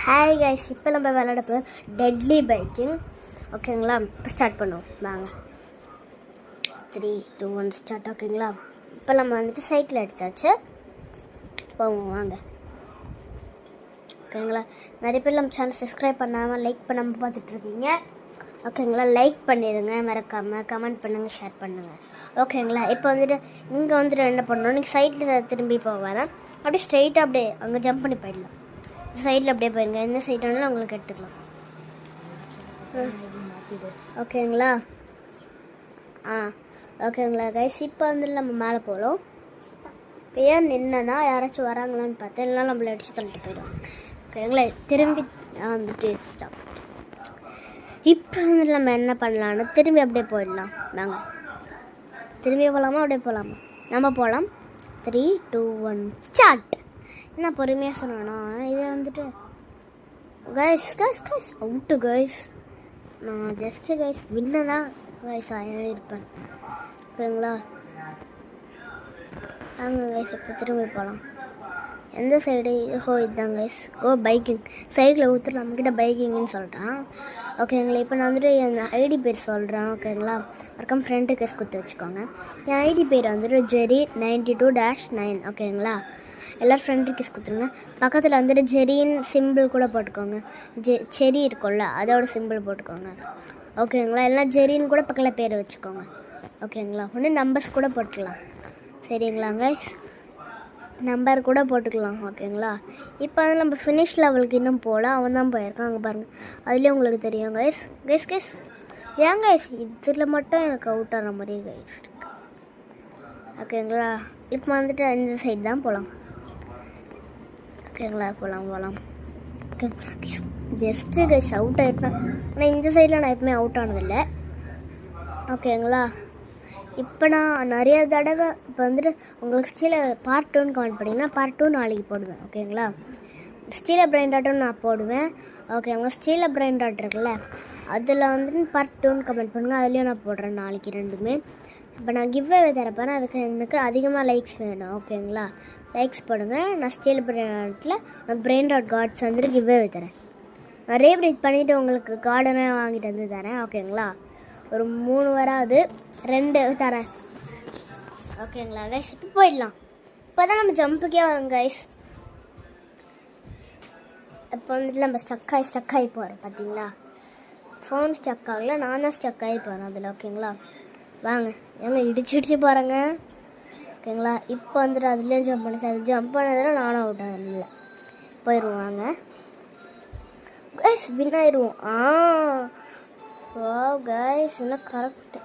Hi guys, இப்போ நம்ம விளையாட டெட்லி பைக்கிங். ஓகேங்களா, இப்போ ஸ்டார்ட் பண்ணுவோம். வாங்க 3, 2, 1 ஸ்டார்ட். ஓகேங்களா, இப்போ நம்ம வந்துட்டு சைக்கிள் எடுத்தாச்சு. போவோம் வாங்க. ஓகேங்களா, நிறைய பேர் நம்ம சேனல் சப்ஸ்கிரைப் பண்ணாமல் லைக் பண்ணாமல் பார்த்துட்ருக்கீங்க. ஓகேங்களா, லைக் பண்ணிடுங்க, மறக்காமல் கமெண்ட் பண்ணுங்கள், ஷேர் பண்ணுங்கள். ஓகேங்களா, இப்போ வந்துட்டு இங்கே வந்துட்டு என்ன பண்ணணும், நீங்கள் சைட்டில் திரும்பி போக வேணாம், அப்படியே ஸ்ட்ரெயிட்டாக அப்படியே அங்கே ஜம்ப் பண்ணி போயிடலாம். சைடில் அப்படியே போயிருங்க, எந்த சைட் வேணாலும் உங்களுக்கு எடுத்துக்கலாம். ஓகேங்களா, ஓகேங்களா கைஸ், இப்போ வந்துட்டு நம்ம மேலே போகலாம். இப்போ ஏன் நின்னா யாராச்சும் வராங்களான்னு பார்த்தேன், இல்லைனா நம்மளை அடித்து தள்ளிட்டு போயிடும். ஓகேங்களா, திரும்பி வந்துட்டு ஸ்டாப். இப்போ வந்துட்டு நம்ம என்ன பண்ணலான்னு திரும்பி அப்படியே போயிடலாம். நாங்கள் திரும்பி போகலாமா அப்படியே போகலாமா? நம்ம போகலாம். 3, 2, 1 ஸ்டார்ட். என்ன பொறுமையாக சொன்னா இதை வந்துட்டு கைஸ் அவுட்டு கைஸ். நான் ஜஸ்ட்டு கைஸ் வின்னதான் கைஸ் இருப்பேன். ஓகேங்களா, வாங்க கைஸ் இப்போ திரும்பி போகலாம். எந்த சைடு? இதுதான் கைஸ். பைக்கிங் சைடில் ஊற்றுட்டு நம்மக்கிட்ட பைக்கிங்னு சொல்லிட்டான். ஓகேங்களா, இப்போ நான் வந்துட்டு என் ஐடி பேர் சொல்கிறேன். ஓகேங்களா, மறக்காம ஃப்ரெண்ட் ரிக்வெஸ்ட் கொடுத்து வச்சுக்கோங்க. என் ஐடி பேர் வந்துட்டு ஜெரி 92-9. ஓகேங்களா, எல்லோரும் ஃப்ரெண்ட் ரிக்வெஸ்ட் கொடுத்துருங்க. பக்கத்தில் வந்துட்டு ஜெரின் சிம்பிள் கூட போட்டுக்கோங்க. செரி இருக்கும்ல, அதோட சிம்பிள் போட்டுக்கோங்க. ஓகேங்களா, எல்லாம் ஜெரின்னு கூட பக்கத்தில் பேர் வச்சுக்கோங்க. ஓகேங்களா, ஒன்று நம்பர்ஸ் கூட போட்டுக்கலாம். சரிங்களாங்க, நம்பர் கூட போட்டுக்கலாம். ஓகேங்களா, இப்போ வந்து நம்ம ஃபினிஷ் லெவலுக்கு இன்னும் போகல, அவன் தான் போயிருக்கான். அங்கே பாருங்கள், அதுலேயும் உங்களுக்கு தெரியும் கைஸ். கைஸ் ஏன் கைஸ் இதில் மட்டும் எனக்கு அவுட் ஆன மாதிரி கைஸ் இருக்கு. ஓகேங்களா, இப்போ வந்துட்டு இந்த சைடு தான் போகலாம். ஓகேங்களா, போகலாம். ஓகே, ஜஸ்ட்டு கைஸ் அவுட் ஆகிருப்பேன், ஆனால் இந்த சைடில் நான் எப்பவுமே அவுட் ஆனதில்லை. ஓகேங்களா, இப்போ நான் நிறைய தடவை இப்போ வந்துட்டு உங்களுக்கு ஸ்டீலை பார்ட் 2ன்னு கமெண்ட் பண்ணிங்கன்னா பார்ட் 2 நாளைக்கு போடுவேன். ஓகேங்களா, ஸ்டீலை பிரைன் டாட்டும் நான் போடுவேன். ஓகேங்களா, ஸ்டீலை பிரைன் டாட் இருக்குல்ல, அதில் வந்துட்டு பார்ட் 2ன்னு கமெண்ட் பண்ணுங்கள், அதுலேயும் நான் போடுறேன் நாளைக்கு ரெண்டுமே. இப்போ நான் கிவ் அவே தரப்பேன், அதுக்கு எனக்கு அதிகமாக லைக்ஸ் வேணும். ஓகேங்களா, லைக்ஸ் போடுங்க. நான் ஸ்டீல் பிரைன் டாட்டில் நான் பிரைன் டாட் கார்ட்ஸ் வந்துட்டு கிவ் அவே தரேன். நிறைய பிரீட் பண்ணிவிட்டு உங்களுக்கு கார்டனே வாங்கிட்டு வந்து தரேன். ஓகேங்களா, ஒரு 3 வராது, 2 தரேன். ஓகேங்களா கைஸ், இப்போ போயிடலாம். இப்போ தான் நம்ம ஜம்புக்கே வரோம் கைஸ். இப்போ வந்துட்டு நம்ம ஸ்டக் ஆகி போகிறோம். பார்த்தீங்களா, ஃபோன் ஸ்டக் ஆகல, நான் தான் ஸ்டக் ஆகி போகிறேன் அதில். ஓகேங்களா, வாங்க எங்கே இடிச்சு போகிறேங்க. ஓகேங்களா, இப்போ வந்துட்டு அதுலேயும் ஜம்ப் பண்ணிச்சு, அது ஜம்ப் பண்ணதில் நானும் அவுட் ஆகல. போயிடுவோம் வாங்க கைஸ், வின் ஆயிடுவோம். வா கைஸ், இன்னும் கரெக்டு.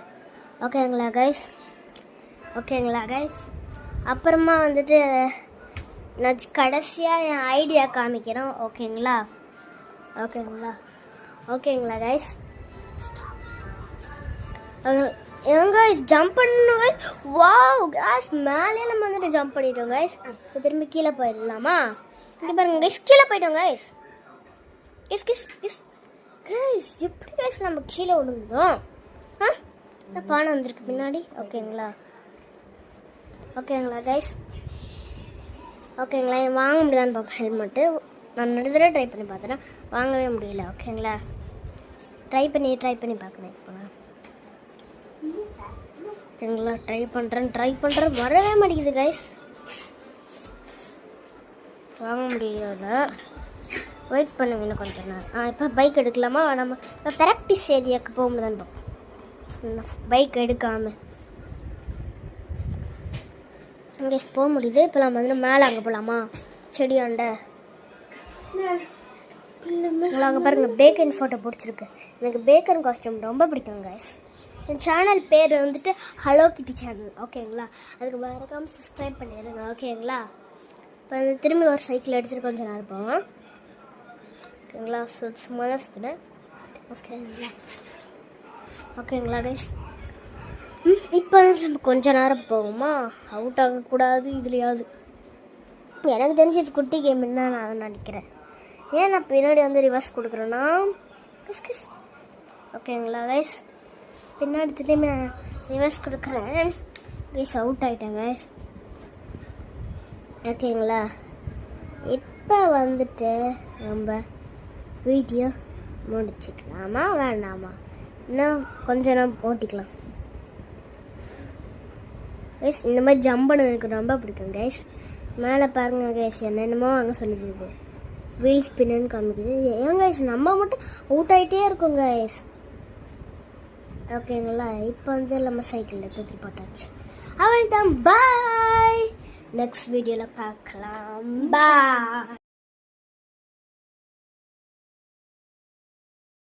ஓகேங்களா கைஸ், அப்புறமா வந்துட்டு நான் கடைசியாக என் ஐடியா காமிக்கிறேன். ஓகேங்களா கைஸ், கைஸ் ஜம்ப் பண்ணணும் கைஸ். வாவ் கைஸ், மேலே நம்ம வந்துட்டு ஜம்ப் பண்ணிட்டோம் கைஸ். இப்போ திரும்பி கீழே போயிடலாமா? இங்கே பாருங்க கைஸ், கீழே போயிட்டோம் கைஸ். கைஸ் எப்படி கைஸ் நம்ம கீழே விழுந்தோம்? பானை வந்திருக்கு பின்னாடி. ஓகேங்களா கைஸ், ஓகேங்களா, வாங்க முடியாதான்னு பார்ப்பேன். ஹெல்மெட்டு நான் நடுதர ட்ரை பண்ணி பார்த்துட்டேன், வாங்கவே முடியல. ஓகேங்களா, ட்ரை பண்ணி பார்க்குறேன். இப்போ ஓகேங்களா, ட்ரை பண்ணுறேன் வரவே மாட்டேங்குது கைஸ், வாங்க முடியல. வெயிட் பண்ணுங்க இன்னும் கொஞ்சம் நேரம். இப்போ பைக் எடுக்கலாமா? நம்ம இப்போ ப்ராக்டிஸ் ஏரியாவுக்கு போகும்போது பார்ப்போம். பைக் எடுக்காமல் அங்கே போக முடியுது. இப்போ நம்ம வந்து மேலே அங்கே போகலாமா? செடியாண்ட அங்கே பாருங்கள், பேக்கன் ஃபோட்டோ பிடிச்சிருக்கு. எனக்கு பேக்கன் காஸ்டியூம் ரொம்ப பிடிக்கும் கைஸ். என் சேனல் பேர் வந்துட்டு ஹலோ கிட்டி சேனல். ஓகேங்களா, அதுக்கு மறக்காமல் சப்ஸ்கிரைப் பண்ணிடுங்க. ஓகேங்களா, இப்போ வந்து திரும்பி ஒரு சைக்கிள் எடுத்துகிட்டு கொஞ்சம் நேரம் போவோம். ஓகேங்களா, சும்மா தான் சுற்றுனேன். ஓகேங்களா கைஸ், இப்போ நம்ம கொஞ்சம் நேரம் போகுமா? அவுட் ஆகக்கூடாது இதுலையாவது. எனக்கு தெரிஞ்சது குட்டி கேம்னு தான் நான் நினைக்கிறேன். ஏன் நான் பின்னாடி வந்து ரிவர்ஸ் கொடுக்குறேன்னா ஓகேங்களா கைஸ், பின்னாடி திரும்பி நான் ரிவர்ஸ் கொடுக்குறேன் கைஸ். அவுட் ஆகிட்டேன் கைஸ். ஓகேங்களா, இப்போ வந்துட்டு நம்ம வீடியோ முடிச்சுக்கலாமா வேண்டாமா? இன்னும் கொஞ்சம் நேரம் ஓட்டிக்கலாம் கைஸ். இந்த மாதிரி ஜம்ப் பண்ணது எனக்கு ரொம்ப பிடிக்கும் கைஸ். மேலே பாருங்க கைஸ், என்னென்னமோ அங்கே சொல்லிக்குது, வீல் ஸ்பின்னு காமிக்குது. ஏன் கைஸ் நம்ம மட்டும் அவுட் ஆகிட்டே இருக்கோம் கைஸ். ஓகேங்களா, இப்போ வந்து நம்ம சைக்கிளில் தூக்கி போட்டாச்சு. அவள் தான் பாய். நெக்ஸ்ட் வீடியோவில் பார்க்கலாம். பாய்.